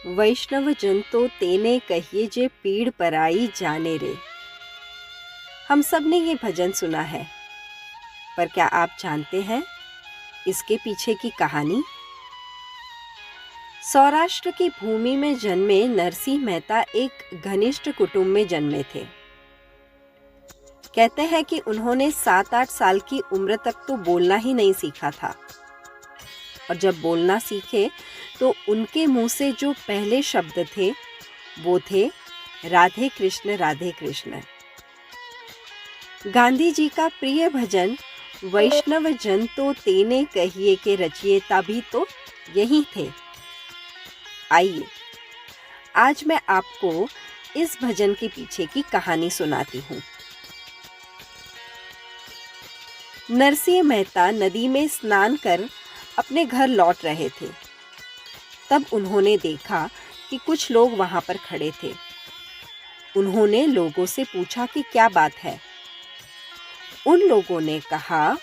वैष्णव जन तो तेने कहिए जे पीड़ पराई जाने रे। हम सब ने ये भजन सुना है, पर क्या आप जानते हैं इसके पीछे की कहानी? सौराष्ट्र की भूमि में जन्मे नरसिंह मेहता एक घनिष्ठ कुटुंब में जन्मे थे। कहते हैं कि उन्होंने 7-8 साल की उम्र तक तो बोलना ही नहीं सीखा था, और जब बोलना सीखे तो उनके मुंह से जो पहले शब्द थे वो थे राधे कृष्ण राधे कृष्ण। गांधी जी का प्रिय भजन वैष्णव जन तो तेने कहिए के रचयिता भी तो यही थे। आइए आज मैं आपको इस भजन के पीछे की कहानी सुनाती हूँ। नरसिंह मेहता नदी में स्नान कर अपने घर लौट रहे थे। तब उन्होंने देखा कि कुछ लोग वहां पर खड़े थे। उन्होंने लोगों से पूछा कि क्या बात है। उन लोगों ने कहा,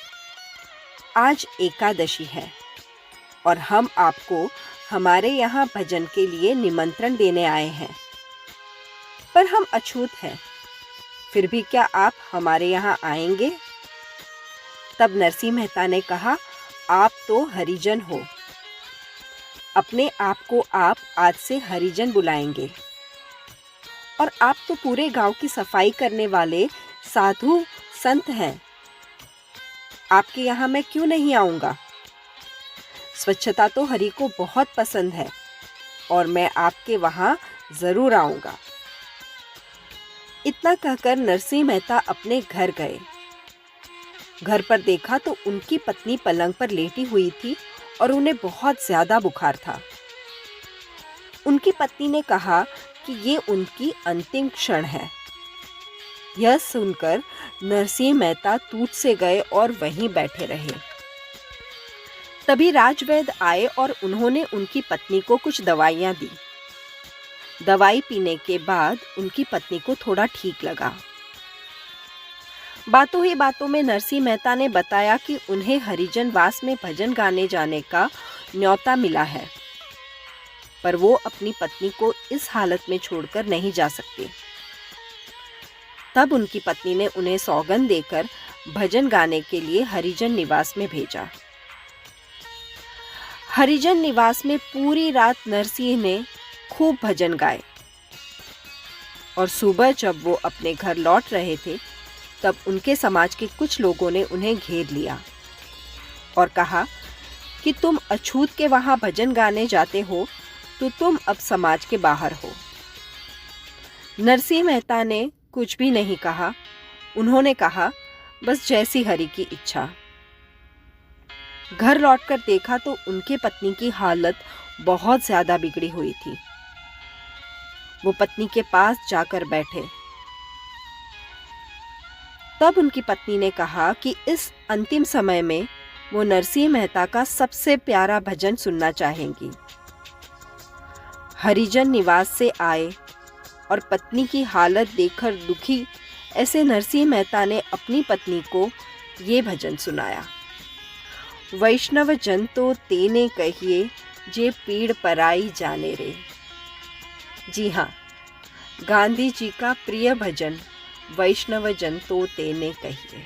आज एकादशी है और हम आपको हमारे यहाँ भजन के लिए निमंत्रण देने आए हैं, पर हम अछूत हैं, फिर भी क्या आप हमारे यहाँ आएंगे? तब नरसिंह मेहता ने कहा, आप तो हरिजन हो, अपने आप को आप आज से हरिजन बुलाएंगे, और आप तो पूरे गांव की सफाई करने वाले साधु संत हैं। आपके यहाँ मैं क्यों नहीं आऊँगा? स्वच्छता तो हरि को बहुत पसंद है और मैं आपके वहाँ ज़रूर आऊँगा। इतना कहकर नरसिंह मेहता अपने घर गए। घर पर देखा तो उनकी पत्नी पलंग पर लेटी हुई थी और उन्हें बहुत ज़्यादा बुखार था। उनकी पत्नी ने कहा कि ये उनकी अंतिम क्षण है। यह सुनकर नरसिंह मेहता तूट से गए और वहीं बैठे रहे। तभी राजवैद्य आए और उन्होंने उनकी पत्नी को कुछ दवाइयाँ दी। दवाई पीने के बाद उनकी पत्नी को थोड़ा ठीक लगा। बातों ही बातों में नरसिंह मेहता ने बताया कि उन्हें हरिजन वास में भजन गाने जाने का न्योता मिला है, पर वो अपनी पत्नी को इस हालत में छोड़कर नहीं जा सकते। तब उनकी पत्नी ने उन्हें सौगंध देकर भजन गाने के लिए हरिजन निवास में भेजा। हरिजन निवास में पूरी रात नरसिंह ने खूब भजन गाए, और सुबह जब वो अपने घर लौट रहे थे तब उनके समाज के कुछ लोगों ने उन्हें घेर लिया और कहा कि तुम अछूत के वहां भजन गाने जाते हो तो तुम अब समाज के बाहर हो। नरसिंह मेहता ने कुछ भी नहीं कहा। उन्होंने कहा, बस जैसी हरि की इच्छा। घर लौटकर देखा तो उनके पत्नी की हालत बहुत ज्यादा बिगड़ी हुई थी। वो पत्नी के पास जाकर बैठे। तब उनकी पत्नी ने कहा कि इस अंतिम समय में वो नरसिंह मेहता का सबसे प्यारा भजन सुनना चाहेंगी। हरिजन निवास से आए और पत्नी की हालत देखकर दुखी ऐसे नरसिंह मेहता ने अपनी पत्नी को ये भजन सुनाया। वैष्णव जन तो तेने कहिए जे पीड़ पराई जाने रे। जी हाँ, गांधी जी का प्रिय भजन वैष्णव जन तो तेने कहिए।